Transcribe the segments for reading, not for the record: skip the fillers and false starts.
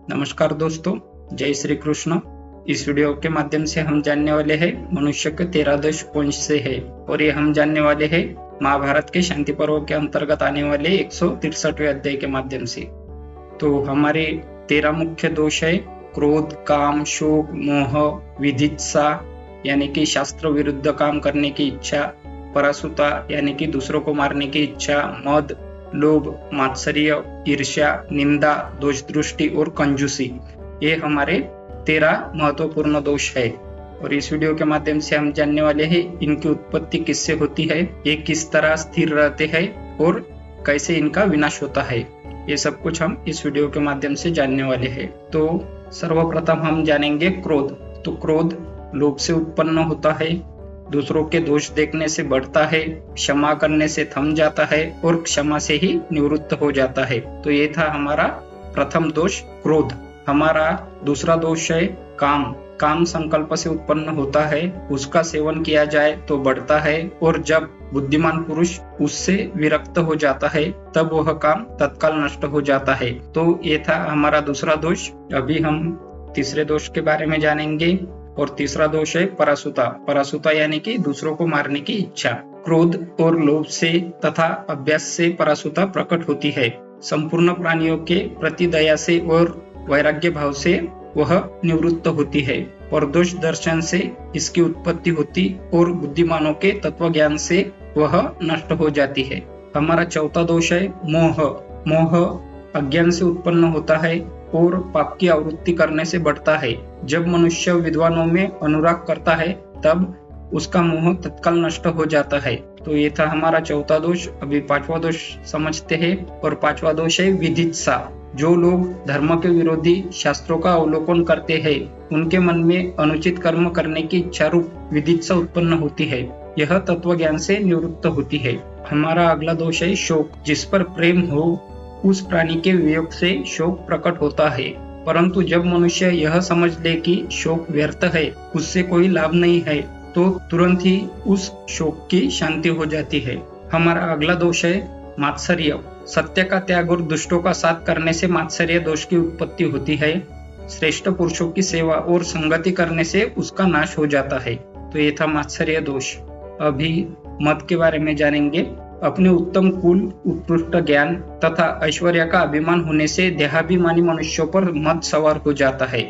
नमस्कार दोस्तों, जय श्री कृष्ण। इस वीडियो के माध्यम से हम जानने वाले हैं मनुष्य के 13 दोष कौन से है, और ये हम जानने वाले हैं महाभारत के शांति पर्व के अंतर्गत आने वाले 163वें अध्याय के माध्यम से। तो हमारे 13 मुख्य दोष है क्रोध, काम, शोक, मोह, विधित्सा यानी कि शास्त्र विरुद्ध काम करने की इच्छा, परासुता यानी कि दूसरों को मारने की इच्छा, मद, लोभ, मात्सर्य, ईर्ष्या, निंदा, दोष दृष्टि और कंजूसी। ये हमारे 13 महत्वपूर्ण दोष है, और इस वीडियो के माध्यम से हम जानने वाले हैं इनकी उत्पत्ति किससे होती है, ये किस तरह स्थिर रहते हैं और कैसे इनका विनाश होता है। ये सब कुछ हम इस वीडियो के माध्यम से जानने वाले हैं। तो सर्वप्रथम हम जानेंगे क्रोध। तो क्रोध लोभ से उत्पन्न होता है, दूसरों के दोष देखने से बढ़ता है, क्षमा करने से थम जाता है और क्षमा से ही निवृत्त हो जाता है। तो ये था हमारा प्रथम दोष क्रोध। हमारा दूसरा दोष है काम। काम संकल्प से उत्पन्न होता है, उसका सेवन किया जाए तो बढ़ता है, और जब बुद्धिमान पुरुष उससे विरक्त हो जाता है तब वह काम तत्काल नष्ट हो जाता है। तो ये था हमारा दूसरा दोष। अभी हम तीसरे दोष के बारे में जानेंगे, और तीसरा दोष है परासुता। परासुता यानी कि दूसरों को मारने की इच्छा। क्रोध और लोभ से तथा अभ्यास से परासुता प्रकट होती है। संपूर्ण प्राणियों के प्रति दया से और वैराग्य भाव से वह निवृत्त होती है। परदोष दर्शन से इसकी उत्पत्ति होती और बुद्धिमानों के तत्व ज्ञान से वह नष्ट हो जाती है। हमारा चौथा दोष है मोह। मोह अज्ञान से उत्पन्न होता है और पाप की आवृत्ति करने से बढ़ता है। जब मनुष्य विद्वानों में अनुराग करता है तब उसका मोह तत्काल नष्ट हो जाता है। तो ये था हमारा चौथा दोष। अभी पांचवा दोष समझते हैं, और पांचवा दोष है विधित्सा। जो लोग धर्म के विरोधी शास्त्रों का अवलोकन करते हैं उनके मन में अनुचित कर्म करने की इच्छा रूप विधित्सा उत्पन्न होती है। यह तत्व ज्ञान से निवृत्त होती है। हमारा अगला दोष है शोक। जिस पर प्रेम हो उस प्राणी के वियोग से शोक प्रकट होता है, परंतु जब मनुष्य यह समझ ले कि शोक व्यर्थ है, उससे कोई लाभ नहीं है, तो तुरंत ही उस शोक की शांति हो जाती है। हमारा अगला दोष है मात्सर्य। सत्य का त्याग और दुष्टों का साथ करने से मात्सर्य दोष की उत्पत्ति होती है। श्रेष्ठ पुरुषों की सेवा और संगति करने से उसका नाश हो जाता है। तो ये था मात्सर्य दोष। अभी मद के बारे में जानेंगे। अपने उत्तम कुल, उत्कृष्ट ज्ञान तथा ऐश्वर्य का अभिमान होने से देहाभिमानी मनुष्यों पर मद सवार हो जाता है,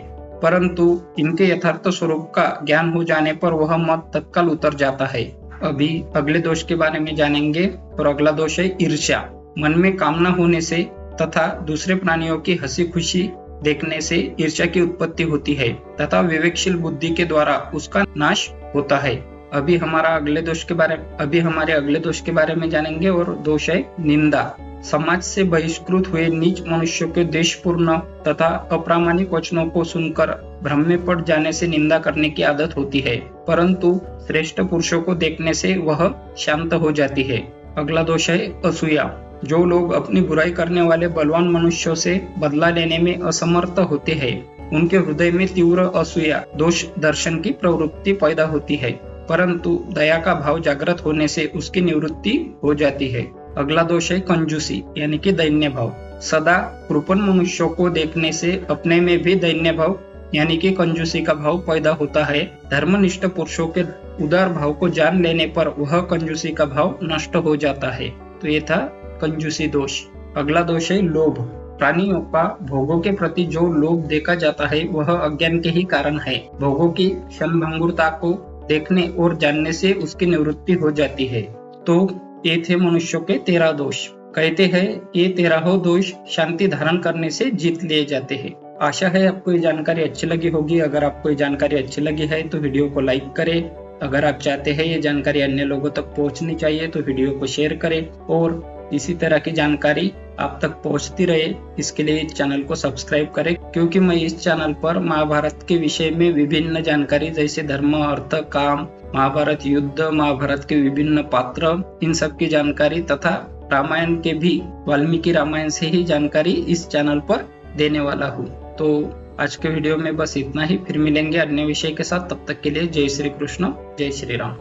परंतु इनके यथार्थ स्वरूप का ज्ञान हो जाने पर वह मद तत्काल उतर जाता है। अभी अगले दोष के बारे में जानेंगे, और अगला दोष है ईर्ष्या। मन में कामना होने से तथा दूसरे प्राणियों की हंसी खुशी देखने से ईर्ष्या की उत्पत्ति होती है तथा विवेकशील बुद्धि के द्वारा उसका नाश होता है। अभी हमारे अगले दोष के बारे में जानेंगे, और दोष है निंदा। समाज से बहिष्कृत हुए नीच मनुष्यों के देशपूर्ण तथा अप्रामाणिक वचनों को सुनकर भ्रम में पड़ जाने से निंदा करने की आदत होती है, परंतु श्रेष्ठ पुरुषों को देखने से वह शांत हो जाती है। अगला दोष है असूया। जो लोग अपनी बुराई करने वाले बलवान मनुष्यों से बदला लेने में असमर्थ होते हैं, उनके हृदय में तीव्र असूया दोष दर्शन की प्रवृत्ति पैदा होती है, परंतु दया का भाव जागृत होने से उसकी निवृत्ति हो जाती है। अगला दोष है कंजूसी यानी कि दैन्य भाव। सदा कृपण मनुष्यों को देखने से अपने में भी दैन्य भाव यानी कि कंजूसी का भाव पैदा होता है। धर्मनिष्ठ पुरुषों के उदार भाव को जान लेने पर वह कंजूसी का भाव नष्ट हो जाता है। तो ये था कंजूसी दोष। अगला दोष है लोभ। प्राणियों का भोगों के प्रति जो लोभ देखा जाता है वह अज्ञान के ही कारण है। भोगों की क्षणभंगुरता को देखने और जानने से उसकी निवृत्ति हो जाती है। तो ये थे मनुष्यों के 13 दोष। कहते हैं ये 13 दोष शांति धारण करने से जीत लिए जाते हैं। आशा है आपको ये जानकारी अच्छी लगी होगी। अगर आपको ये जानकारी अच्छी लगी है तो वीडियो को लाइक करें। अगर आप चाहते हैं ये जानकारी अन्य लोगों तक पहुंचनी चाहिए तो वीडियो को शेयर करें, और इसी तरह की जानकारी आप तक पहुंचती रहे इसके लिए इस चैनल को सब्सक्राइब करें, क्योंकि मैं इस चैनल पर महाभारत के विषय में विभिन्न जानकारी जैसे धर्म, अर्थ, काम, महाभारत युद्ध, महाभारत के विभिन्न पात्र, इन सब की जानकारी तथा रामायण के भी वाल्मीकि रामायण से ही जानकारी इस चैनल पर देने वाला हूँ। तो आज के वीडियो में बस इतना ही। फिर मिलेंगे अन्य विषय के साथ। तब तक के लिए जय श्री कृष्ण, जय श्री राम।